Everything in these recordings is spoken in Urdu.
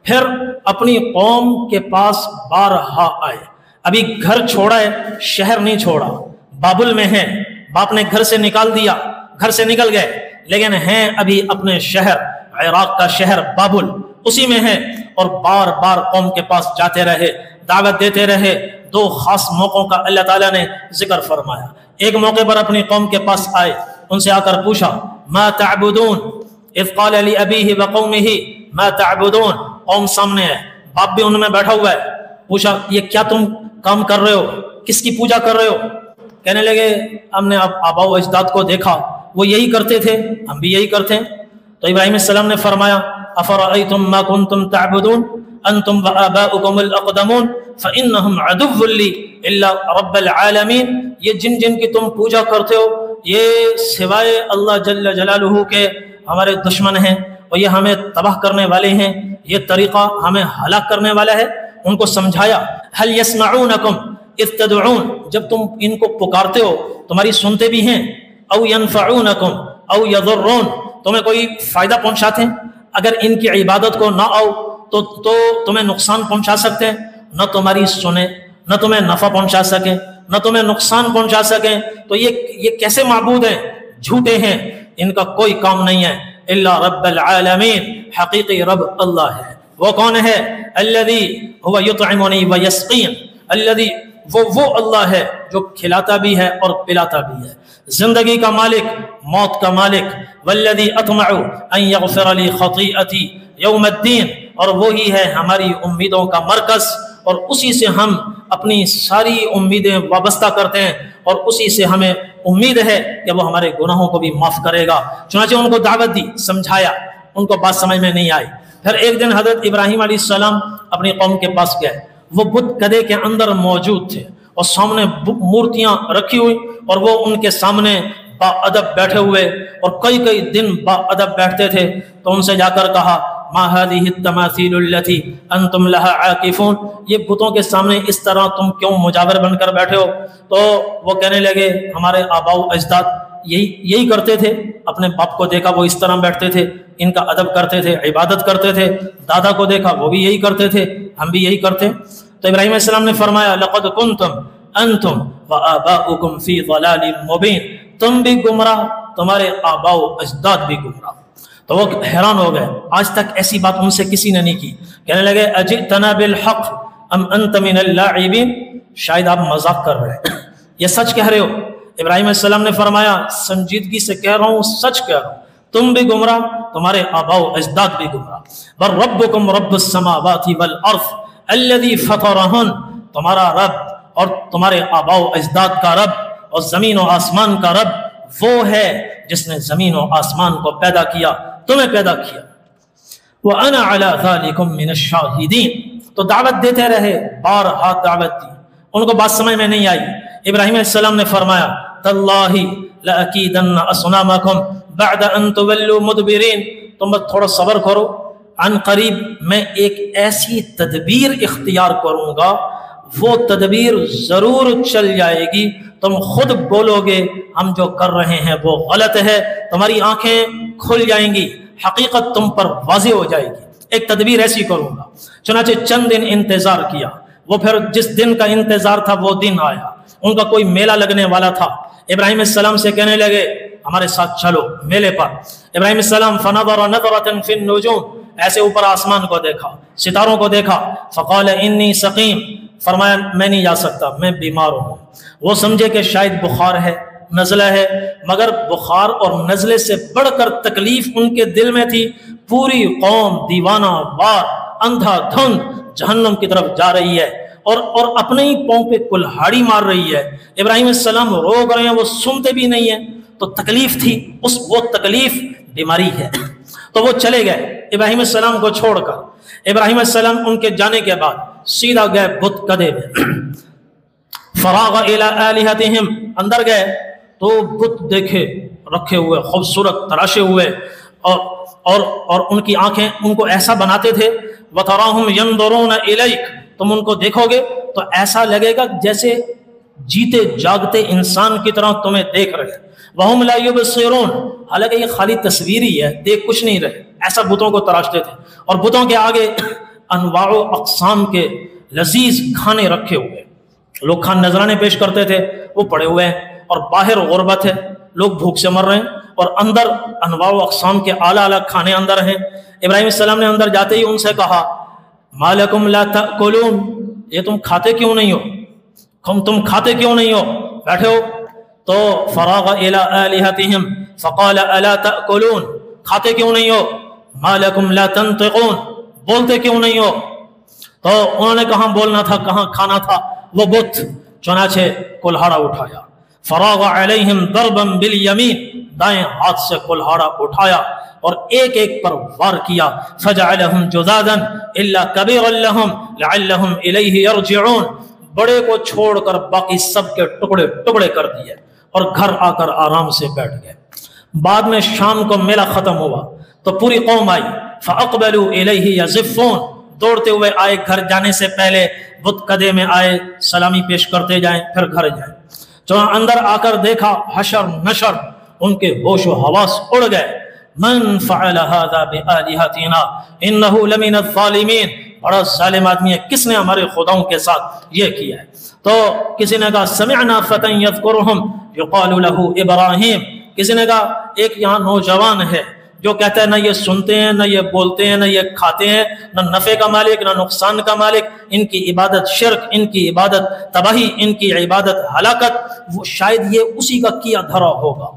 پھر اپنی قوم کے پاس بارہا آئے. ابھی گھر چھوڑا ہے، شہر نہیں چھوڑا، بابل میں ہیں، باپ نے گھر سے نکال دیا، گھر سے نکل گئے، لیکن ہیں ابھی اپنے شہر، عراق کا شہر بابل، اسی میں ہیں. اور بار بار قوم کے پاس جاتے رہے، دعوت دیتے رہے. دو خاص موقعوں کا اللہ تعالیٰ نے ذکر فرمایا. ایک موقع پر اپنی قوم کے پاس آئے، ان سے آ کر پوچھا ما تعبدون اذ قال لأبیہ وقومہ ما تعبدون. قوم سامنے ہے، باپ بھی ان میں بیٹھا ہوا ہے. پوچھا یہ کیا تم کام کر رہے ہو، کس کی پوجا کر رہے ہو؟ کہنے لگے ہم نے آبا و اجداد کو دیکھا، وہ یہی کرتے تھے، ہم بھی یہی کرتے ہیں. تو ابراہیم علیہ السلام نے فرمایا افرأیتم ما کنتم تعبدون انتم وآباؤکم الاقدمون فإنہم عدو لی الا رب العالمین. یہ جن جن کی تم پوجا کرتے ہو یہ سوائے اللہ جل جلالہ کے ہمارے دشمن ہیں، اور یہ ہمیں تباہ کرنے والے ہیں، یہ طریقہ ہمیں ہلاک کرنے والا ہے. ان کو سمجھایا هل يسمعونکم اذ تدعون، جب تم ان کو پکارتے ہو تمہاری سنتے بھی ہیں، او ينفعونکم او يضرون، تمہیں کوئی فائدہ پہنچاتے ہیں، اگر ان کی عبادت کو نہ آؤ تو تمہیں نقصان پہنچا سکتے ہیں، نہ تمہاری سنیں، نہ تمہیں نفع پہنچا سکیں، نہ تمہیں نقصان پہنچا سکیں. تو یہ کیسے معبود ہیں؟ جھوٹے ہیں، ان کا کوئی کام نہیں ہے. الا رب العالمین، حقیقی رب اللہ ہے. وہ کون ہے؟ الذی هو یطعمنی ویسقین، الذی وہ اللہ ہے جو کھلاتا بھی ہے اور پلاتا بھی ہے، زندگی کا مالک، موت کا مالک. والذی اطمع ان یغفر لی خطیئتی یوم الدین، اور وہی ہے ہماری امیدوں کا مرکز، اور اسی سے ہم اپنی ساری امیدیں وابستہ کرتے ہیں، اور اسی سے ہمیں امید ہے کہ وہ ہمارے گناہوں کو بھی معاف کرے گا. چنانچہ ان کو دعوت دی، سمجھایا، ان کو بات سمجھ میں نہیں آئی. پھر ایک دن حضرت ابراہیم علیہ السلام اپنی قوم کے پاس گئے. وہ بت کدے کے اندر موجود تھے اور سامنے مورتیاں رکھی ہوئی، اور وہ ان کے سامنے با ادب بیٹھے ہوئے، اور کئی دن با ادب بیٹھتے تھے. تو ان سے جا کر کہا ما هذه التماثيل التي انتم لها عاكفون، یہ بتوں کے سامنے اس طرح تم کیوں مجاور بن کر بیٹھے ہو؟ تو وہ کہنے لگے ہمارے آبا و اجداد یہی کرتے تھے، اپنے باپ کو دیکھا وہ اس طرح بیٹھتے تھے، ان کا ادب کرتے تھے، عبادت کرتے تھے. دادا کو دیکھا وہ بھی یہی کرتے تھے، ہم بھی یہی کرتے. تو ابراہیم علیہ السلام نے فرمایا لقد کنتم انتم وآباؤکم فی ضلال مبین، تم بھی گمراہ، تمہارے آبا و اجداد بھی گمراہ. تو وہ حیران ہو گئے، آج تک ایسی بات ان سے کسی نے نہیں کی. کہنے لگے اجئتنا بالحق ام انت من اللاعبین، شاید آپ مذاق کر رہے ہیں، یہ سچ کہہ رہے ہو؟ ابراہیم علیہ السلام نے فرمایا سنجیدگی سے کہہ رہا ہوں، سچ کہہ رہا ہوں، تم بھی گمراہ، تمہارے آبا و اجداد بھی گمراہ. بل ربکم رب السماوات والارض الذی فطرہن، تمہارا رب اور تمہارے آبا و اجداد کا رب اور زمین و آسمان کا رب وہ ہے جس نے زمین و آسمان کو پیدا کیا، تمہیں پیدا کیا. وَأَنَا عَلَىٰ ذَلِكُمْ مِنَ الشَّاهِدِينَ. تو دعوت دیتے رہے، بارہا دعوت دی، ان کو بات سمجھ میں نہیں آئی. ابراہیم علیہ السلام نے فرمایا تَاللَّهِ لَأَكِيدَنَّ أَصْنَامَكُمْ بَعْدَ أَن تُوَلُّوا مُدْبِرِينَ. تم بس تھوڑا صبر کرو، عن قریب میں ایک ایسی تدبیر اختیار کروں گا، وہ تدبیر ضرور چل جائے گی، تم خود بولو گے ہم جو کر رہے ہیں وہ غلط ہے، تمہاری آنکھیں کھل جائیں گی، حقیقت تم پر واضح ہو جائے گی. ایک تدبیر ایسی کروں گا. چنانچہ چند دن انتظار کیا. وہ پھر جس دن کا انتظار تھا وہ دن آیا، ان کا کوئی میلہ لگنے والا تھا. ابراہیم علیہ السلام سے کہنے لگے ہمارے ساتھ چلو میلے پر. ابراہیم علیہ السلام فنظر نظرة فی النجوم، ایسے اوپر آسمان کو دیکھا، ستاروں کو دیکھا. فقال انی سقیم، فرمایا میں نہیں جا سکتا، میں بیمار ہوں. وہ سمجھے کہ شاید بخار ہے، نزلہ ہے، مگر بخار اور نزلے سے بڑھ کر تکلیف ان کے دل میں تھی. پوری قوم دیوانہ وار، اندھا دھند جہنم کی طرف جا رہی ہے، اور اپنے ہی پاؤں پہ کلہاڑی مار رہی ہے. ابراہیم علیہ السلام روک رہے ہیں، وہ سنتے بھی نہیں ہیں. تو تکلیف تھی، وہ تکلیف بیماری ہے. تو وہ چلے گئے ابراہیم علیہ السلام کو چھوڑ کر. ابراہیم علیہ السلام ان کے جانے کے بعد سیدھا گئے بت کدے میں. فراغ الی آلہتہم، اندر گئے تو بت دیکھے رکھے ہوئے، خوبصورت تراشے ہوئے، اور ان کی آنکھیں ان کو ایسا بناتے تھے. وتراہم ینظرون الیک، تم ان کو دیکھو گے تو ایسا لگے گا جیسے جیتے جاگتے انسان کی طرح تمہیں دیکھ رہے ہیں. وہم لا یبصرون، حالانکہ یہ خالی تصویر ہی ہے، دیکھ کچھ نہیں رہے. ایسا بتوں کو تراشتے تھے. اور بتوں کے آگے انواع و اقسام کے لذیذ کھانے رکھے ہوئے، لوگ نذرانے پیش کرتے تھے، وہ پڑے ہوئے ہیں، اور باہر غربت ہے، لوگ بھوک سے مر رہے ہیں، اور اندر انواع و اقسام کے اعلیٰ اعلیٰ کھانے اندر ہیں۔ ابراہیم السلام نے اندر جاتے ہی ان سے کہا ما لکم لا تأکلون، یہ تم کھاتے کیوں نہیں ہو، تم کھاتے کیوں نہیں ہو، بیٹھے ہو؟ تو فراغ الی آلہتہم فقال الا تأکلون، کھاتے کیوں نہیں ہو؟ ما لکم لا تنطقون، بولتے کیوں نہیں ہو؟ تو انہوں نے کہاں بولنا تھا، کہاں کھانا تھا، وہ بت۔ چنانچہ کلہاڑا اٹھایا، فراغ علیہم ضربا بالیمین، دائیں ہاتھ سے کلہاڑا اٹھایا اور ایک ایک پر وار کیا، فجعلہم جذاذا الا کبیرا لہم لعلہم الیہ یرجعون، بڑے کو چھوڑ کر باقی سب کے ٹکڑے ٹکڑے کر دیے اور گھر آ کر آرام سے بیٹھ گئے۔ بعد میں شام کو میلہ ختم ہوا تو پوری قوم آئی، فاقبلوا الیہ یزفون، دوڑتے ہوئے آئے، گھر جانے سے پہلے بت قدے میں آئے، سلامی پیش کرتے جائیں، پھر گھر جائیں۔ جو اندر آ کر دیکھا حشر نشر، ان کے ہوش و حواس اڑ گئے۔ من فعل هذا بآلہتنا انہ لمن الظالمین، بڑا ظالم آدمی ہے، کس نے ہمارے خداؤں کے ساتھ یہ کیا ہے؟ تو کسی نے کہا سمعنا فتى یذکرہم یقال لہ ابراہیم، کسی نے کہا ایک یہاں نوجوان ہے جو کہتا ہے نہ یہ سنتے ہیں، نہ یہ بولتے ہیں، نہ یہ کھاتے ہیں، نہ نفع کا مالک نہ نقصان کا مالک، ان کی عبادت شرک، ان کی عبادت تباہی، ان کی عبادت ہلاکت، وہ شاید یہ اسی کا کیا دھرا ہوگا۔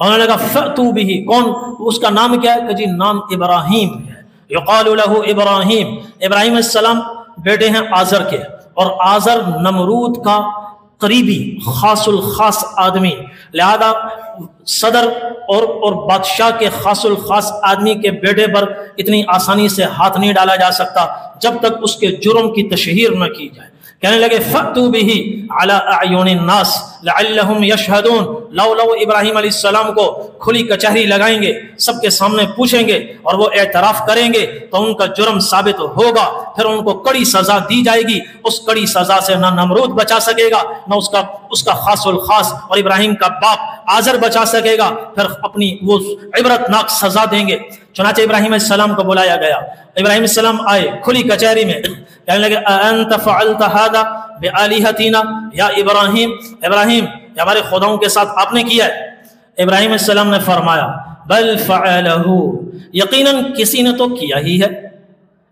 انہوں نے کہا فأتوا بہ، کون اس کا نام کیا ہے؟ کہ جی نام ابراہیم ہے، یقال لہ ابراہیم، ابراہیم السلام بیٹے ہیں آزر کے، اور آزر نمرود کا قریبی خاص الخاص آدمی، لہذا صدر اور بادشاہ کے خاص الخاص آدمی کے بیٹے پر اتنی آسانی سے ہاتھ نہیں ڈالا جا سکتا جب تک اس کے جرم کی تشہیر نہ کی جائے۔ کہنے لگے فأتوا بہ علی اعین الناس لعلہم یشہدون، لو ابراہیم علیہ السلام کو کھلی کچہری لگائیں گے، سب کے سامنے پوچھیں گے اور وہ اعتراف کریں گے تو ان کا جرم ثابت ہوگا، پھر ان کو کڑی سزا دی جائے گی۔ اس کڑی سزا سے نہ نمرود بچا سکے گا، نہ اس کا خاص الخاص اور ابراہیم کا باپ آزر بچا سکے گا، پھر اپنی وہ عبرتناک سزا دیں گے۔ چنانچہ ابراہیم علیہ السلام کو بلایا گیا، ابراہیم علیہ السلام آئے کھلی کچہری میں، کہنے لگے اانت فعلت هذا بآلہتنا یا ابراہیم، ابراہیم یہ ہمارے خداؤں کے ساتھ آپ نے کیا ہے؟ ابراہیم علیہ السلام نے فرمایا بل فعلہ، یقیناً کسی نے تو کیا ہی ہے،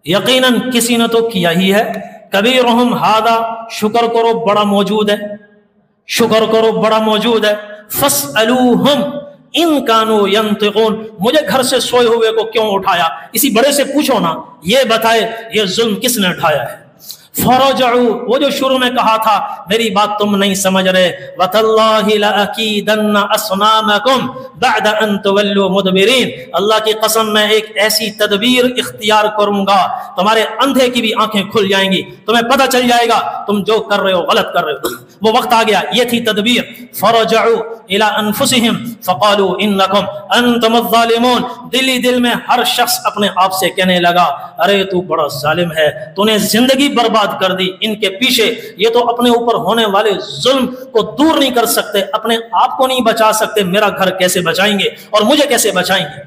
یقیناً کسی نے تو کیا ہی ہے، کبیرہم ھذا، شکر کرو بڑا موجود ہے، شکر کرو بڑا موجود ہے، فاسألوہم ان کانوا ینطقون، مجھے گھر سے سوئے ہوئے کو کیوں اٹھایا؟ اسی بڑے سے پوچھو نا، یہ بتائے یہ ظلم کس نے اٹھایا ہے؟ فرجعوا، وہ جو شروع میں کہا تھا میری بات تم نہیں سمجھ رہے، وتاللہ لأکیدن اصنامکم بعد ان تولوا مدبرین، اللہ کی قسم میں ایک ایسی تدبیر اختیار کروں گا تمہارے اندھے کی بھی آنکھیں کھل جائیں گی، تمہیں پتہ چل جائے گا تم جو کر رہے ہو غلط کر رہے ہو۔ وہ وقت آ گیا، یہ تھی تدبیر۔ فرجعوا الی انفسہم فقالوا انکم انتم الظالمون، دلی دل میں ہر شخص اپنے آپ سے کہنے لگا ارے تو بڑا ظالم ہے، تو نے زندگی برباد کر دی ان کے پیچھے، یہ تو اپنے اوپر ہونے والے ظلم کو دور نہیں کر سکتے، اپنے آپ کو نہیں بچا سکتے، میرا گھر کیسے بچائیں گے اور مجھے کیسے بچائیں گے؟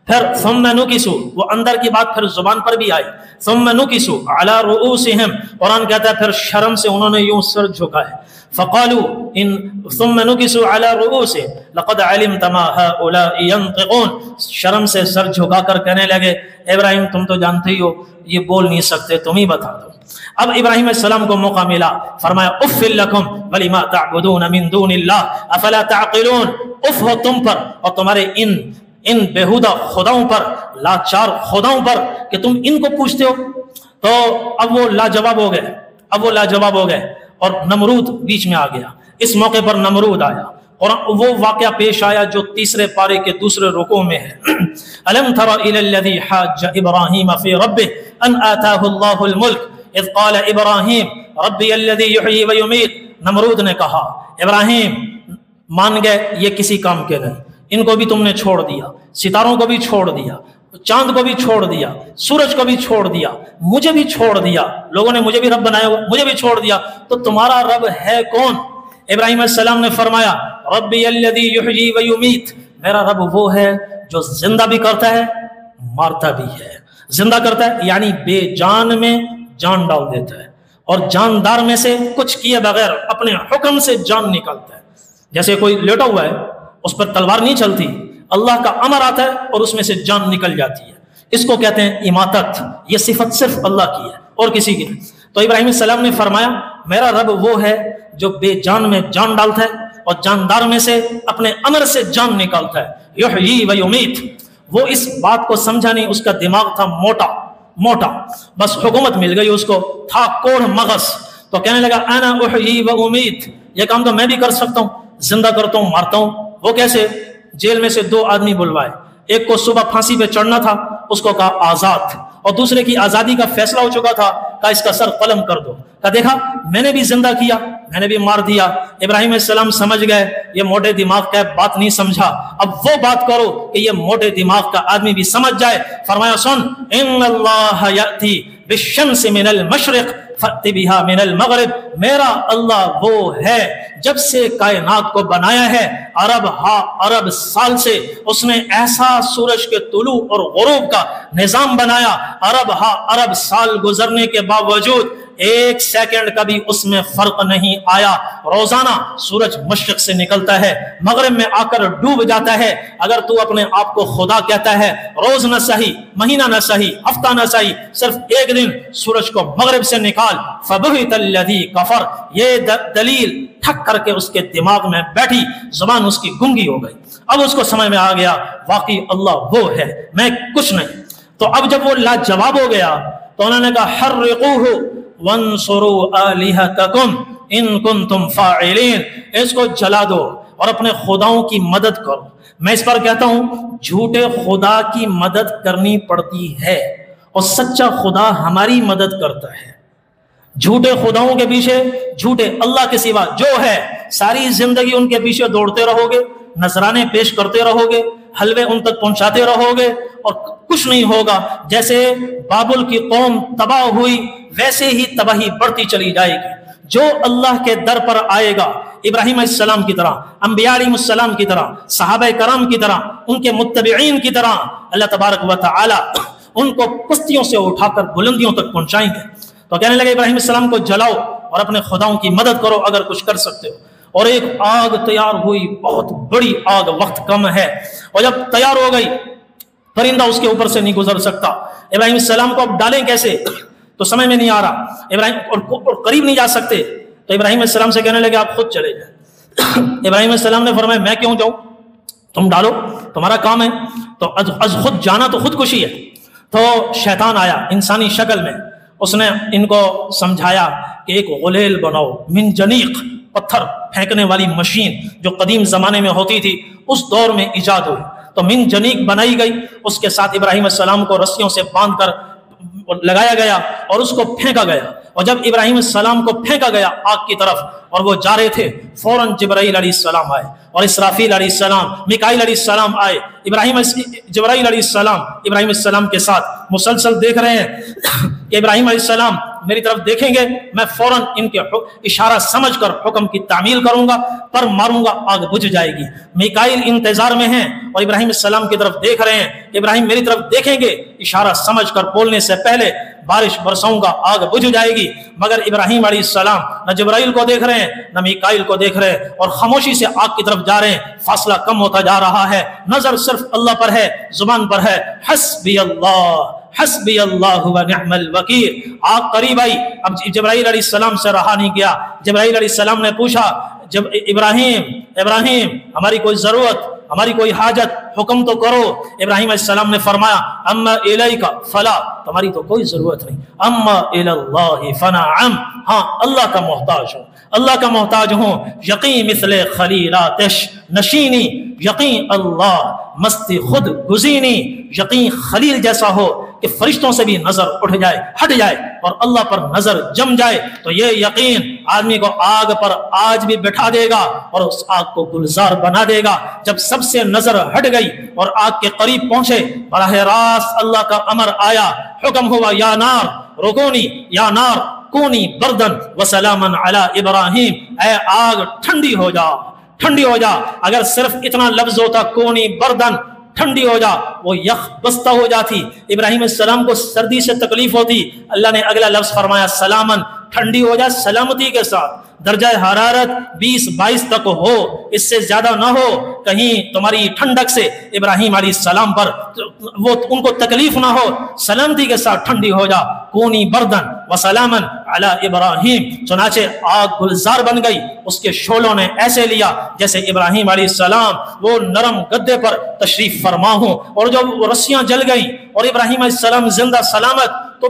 پھر ثم نکسوا، وہ اندر کی بات پھر زبان پر بھی آئی، ثم نکسوا علی رؤوسہم، قرآن کہتا ہے پھر شرم سے انہوں نے یوں سر جھکائے، فقالوا ان ثم نکسوا علی رؤوسہم لقد علمت ما هؤلاء ينطقون، شرم سے سر جھکا کر کہنے لگے ابراہیم تم تو جانتے ہی ہو یہ بول نہیں سکتے، تم ہی بتا دو۔ اب ابراہیم علیہ السلام کو موقع ملا، فرمایا اف لکم ولما تعبدون من دون اللہ افلا تعقلون، اف ہو تم پر اور تمہارے ان بےہودہ خداؤں پر، لاچار خداؤں پر کہ تم ان کو پوچھتے ہو۔ تو اب وہ لاجواب ہو گئے اور نمرود بیچ میں آ گیا۔ اس موقع پر نمرود آیا اور وہ واقعہ پیش آیا جو تیسرے پارے کے دوسرے رکوع میں ہے۔ الم تر الی الذی حاج ابراہیم فی ربہ ان آتاہ اللہ الملک اذ قال ابراہیم ربی الذی یحیی ویمیت، نمرود نے کہا ابراہیم مان گئے یہ کسی کام کے نہیں، ان کو بھی تم نے چھوڑ دیا، ستاروں کو بھی چھوڑ دیا، چاند کو بھی چھوڑ دیا، سورج کو بھی چھوڑ دیا، مجھے بھی چھوڑ دیا، لوگوں نے مجھے بھی رب بنایا ہوا، مجھے بھی چھوڑ دیا، تو تمہارا رب ہے کون؟ ابراہیم علیہ السلام نے فرمایا ربی الذی یحیی ویمیت، میرا رب وہ ہے جو زندہ بھی کرتا ہے مارتا بھی ہے، زندہ کرتا ہے یعنی بے جان میں جان ڈال دیتا ہے، اور جاندار میں سے کچھ کیے بغیر اپنے حکم سے جان نکالتا ہے۔ جیسے کوئی لیٹا ہوا ہے، اس پر تلوار نہیں چلتی، اللہ کا امر آتا ہے اور اس میں سے جان نکل جاتی ہے، اس کو کہتے ہیں اماتت۔ یہ صفت صرف اللہ کی ہے اور کسی کی نہیں۔ تو ابراہیم علیہ السلام نے فرمایا میرا رب وہ ہے جو بے جان میں جان ڈالتا ہے اور جاندار میں سے اپنے امر سے جان نکالتا ہے، یحیی و یمیت۔ وہ اس بات کو سمجھا نہیں، اس کا دماغ تھا موٹا، بس حکومت مل گئی اس کو، تھا کوڑ مغز، تو کہنے لگا انا احیی و امیت، یہ کام تو میں بھی کر سکتا ہوں، زندہ کرتا ہوں مارتا ہوں۔ وہ کیسے؟ جیل میں سے 2 آدمی بلوائے، ایک کو صبح پھانسی پہ چڑھنا تھا، اس کو کہا آزاد، اور دوسرے کی آزادی کا فیصلہ ہو چکا تھا، کہا اس کا سر قلم کر دو۔ کہا دیکھا میں نے بھی زندہ کیا، میں نے بھی مار دیا۔ ابراہیم علیہ السلام سمجھ گئے یہ موٹے دماغ کا بات نہیں سمجھا، اب وہ بات کرو کہ یہ موٹے دماغ کا آدمی بھی سمجھ جائے۔ فرمایا سن ان اللہ یأتی بالشمس من المشرق فأت بها من المغرب، میرا اللہ وہ ہے جب سے کائنات کو بنایا ہے عرب سال سے اس نے ایسا سورج کے طلوع اور غروب کا نظام بنایا، عرب سال گزرنے کے باوجود 1 سیکنڈ کا بھی اس میں فرق نہیں آیا۔ روزانہ سورج مشرق سے نکلتا ہے، مغرب میں آ کر ڈوب جاتا ہے۔ اگر تو اپنے آپ کو خدا کہتا ہے، روز نہ صحیح، مہینہ نہ صحیح، ہفتہ نہ صحیح، صرف ایک دن سورج کو مغرب سے نکال، فبہت الذی کفر، یہ دلیل ٹھک کر کے اس کے دماغ میں بیٹھی، زبان اس کی گنگی ہو گئی۔ اب اس کو سمجھ میں آ گیا واقعی اللہ وہ ہے، میں کچھ نہیں۔ تو اب جب وہ لاجواب ہو گیا تو انہوں نے کہا حرقوہ وانصروا آلہتکم ان کنتم فاعلین، اس کو جلا دو اور اپنے خداؤں کی مدد کرو۔ میں اس پر کہتا ہوں جھوٹے خدا کی مدد کرنی پڑتی ہے اور سچا خدا ہماری مدد کرتا ہے۔ جھوٹے خداؤں کے پیچھے، جھوٹے اللہ کے سوا جو ہے، ساری زندگی ان کے پیچھے دوڑتے رہو گے، نذرانے پیش کرتے رہو گے، حلوے ان تک پہنچاتے رہو گے اور کچھ نہیں ہوگا۔ جیسے بابل کی قوم تباہ ہوئی ویسے ہی تباہی بڑھتی چلی جائے گی۔ جو اللہ کے در پر آئے گا، ابراہیم علیہ السلام کی طرح، انبیاء علیہ السلام کی طرح، صحابہ کرام کی طرح، ان کے متبعین کی طرح، اللہ تبارک و تعالی ان کو پستیوں سے اٹھا کر بلندیوں تک پہنچائیں گے۔ تو کہنے لگے ابراہیم علیہ السلام کو جلاؤ اور اپنے خداؤں کی مدد کرو اگر کچھ کر سکتے ہو۔ اور ایک آگ تیار ہوئی، بہت بڑی آگ، وقت کم ہے، اور جب تیار ہو گئی پرندہ اس کے اوپر سے نہیں گزر سکتا۔ ابراہیم علیہ السلام کو اب ڈالیں کیسے تو سمجھ میں نہیں آ رہا، ابراہیم اور قریب نہیں جا سکتے، تو ابراہیم علیہ السلام سے کہنے لگے آپ خود چلے جائیں۔ ابراہیم علیہ السلام نے فرمایا میں کیوں جاؤں، تم ڈالو، تمہارا کام ہے۔ تو از خود جانا تو خودکشی ہے۔ تو شیطان آیا انسانی شکل میں، اس نے ان کو سمجھایا کہ ایک غلیل بناؤ، من جنیق، پتھر پھینکنے والی مشین جو قدیم زمانے میں ہوتی تھی، اس دور میں ایجاد ہوئی، تو من جنیق بنائی گئی، اس کے ساتھ ابراہیم علیہ السلام کو رسیوں سے باندھ کر لگایا گیا اور اس کو پھینکا گیا۔ اور جب ابراہیم علیہ السلام کو پھینکا گیا آگ کی طرف اور وہ جا رہے تھے، فوراً جبرائیل علیہ السلام آئے اور اسرافیل علیہ السلام، میکائیل علیہ السلام آئے۔ جبرائیل علیہ السلام ابراہیم علیہ السلام کے ساتھ مسلسل دیکھ رہے ہیں کہ ابراہیم علیہ السلام میری طرف دیکھیں گے، میں فوراً ان کے اشارہ سمجھ کر حکم کی تعمیل کروں گا، پر ماروں گا، آگ بجھ جائے گی۔ میکائیل انتظار میں ہیں اور ابراہیم علیہ السلام کی طرف دیکھ رہے ہیں، ابراہیم میری طرف دیکھیں گے، اشارہ سمجھ کر بولنے سے پہلے بارش برساؤں گا، آگ بجھ جائے گی۔ مگر ابراہیم علیہ السلام نہ جبرائیل کو دیکھ رہے ہیں نہ میکائیل کو دیکھ رہے ہیں، اور خاموشی سے آگ کی طرف جا رہے ہیں۔ فاصلہ کم ہوتا جا رہا ہے، نظر صرف اللہ پر ہے، زبان پر ہے حسبی اللہ و نعم الوکیل۔ آگ قریب آئی، اب جبرائیل علیہ السلام سے رہا نہیں گیا۔ جبرائیل علیہ السلام نے پوچھا جب ابراہیم ہماری کوئی ضرورت، ہماری کوئی حاجت، حکم تو کرو۔ ابراہیم علیہ السلام نے فرمایا اما الیک فلا، تمہاری تو کوئی ضرورت نہیں، اما الی اللہ فنعم، ہاں اللہ کا محتاج ہوں، اللہ کا محتاج ہوں۔ یقین مثل خلیلاتش نشینی، یقین اللہ مستی خود گزینی، یقین خلیل جیسا ہو کہ فرشتوں سے بھی نظر اٹھ جائے، ہٹ جائے اور اللہ پر نظر جم جائے، تو یہ یقین آدمی کو آگ پر آج بھی بٹھا دے گا اور اس آگ کو گلزار بنا دے گا۔ جب سب سے نظر ہٹ گئی اور آگ کے قریب پہنچے، براہ راست اللہ کا امر آیا، حکم ہوا یا نار رکونی، یا نار کونی بردن وسلاما علی ابراہیم، اے آگ ٹھنڈی ہو جا، ٹھنڈی ہو جا۔ اگر صرف اتنا لفظ ہوتا کونی بردن، ٹھنڈی ہو جا، وہ یخ بستہ ہو جاتی۔ ابراہیم علیہ السلام کو سردی سے تکلیف ہوتی، اللہ نے اگلا لفظ فرمایا سلامن، ٹھنڈی ہو جائے سلامتی کے ساتھ، درجہ حرارت 20-22 تک ہو، اس سے زیادہ نہ ہو، کہیں تمہاری ٹھنڈک سے ابراہیم علیہ السلام پر وہ ان کو تکلیف نہ ہو، سلامتی کے ساتھ ٹھنڈی ہو جا۔ کونی بردن وسلامن علی ابراہیم، چنانچہ آگ گلزار بن گئی، اس کے شعلوں نے ایسے لیا جیسے ابراہیم علیہ السلام وہ نرم گدے پر تشریف فرما ہوں، اور جب رسیاں جل گئیں اور ابراہیم علیہ السلام زندہ سلامت، تو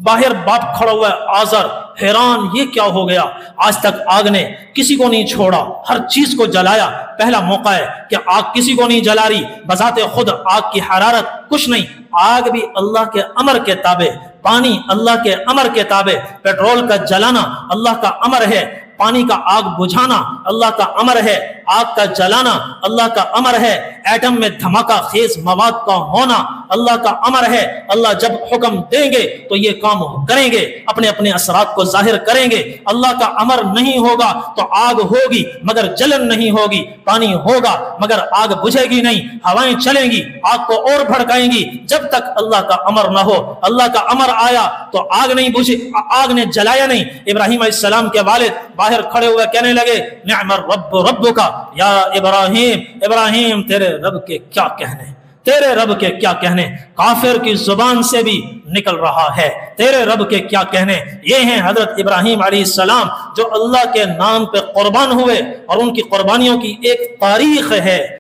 باہر باپ کھڑا ہوا ہے آزر، حیران یہ کیا ہو گیا، آج تک آگ نے کسی کو نہیں چھوڑا، ہر چیز کو جلایا، پہلا موقع ہے کہ آگ کسی کو نہیں جلا رہی، بذات خود آگ کی حرارت کچھ نہیں، آگ بھی اللہ کے امر کے تابع، پانی اللہ کے امر کے تابع، پیٹرول کا جلانا اللہ کا امر ہے، پانی کا آگ بجھانا اللہ کا امر ہے، آگ کا جلانا اللہ کا امر ہے، ایٹم میں دھماکہ خیز مواد کا ہونا اللہ کا امر ہے۔ اللہ جب حکم دیں گے تو یہ کام کریں گے، اپنے اپنے اثرات کو ظاہر کریں گے۔ اللہ کا امر نہیں ہوگا تو آگ ہوگی مگر جلن نہیں ہوگی، پانی ہوگا مگر آگ بجھے گی نہیں، ہوائیں چلیں گی آگ کو اور بھڑکائیں گی، جب تک اللہ کا امر نہ ہو۔ اللہ کا امر آیا تو آگ نہیں بجھی، آگ نے جلایا نہیں۔ ابراہیم علیہ السلام کے والد باہر کھڑے ہوئے کہنے لگے نعم الرب ربک یا ابراہیم، ابراہیم تیرے رب کے کیا کہنے، تیرے رب کے کیا کہنے، کافر کی زبان سے بھی نکل رہا ہے تیرے رب کے کیا کہنے۔ یہ ہیں حضرت ابراہیم علیہ السلام جو اللہ کے نام پہ قربان ہوئے، اور ان کی قربانیوں کی ایک تاریخ ہے۔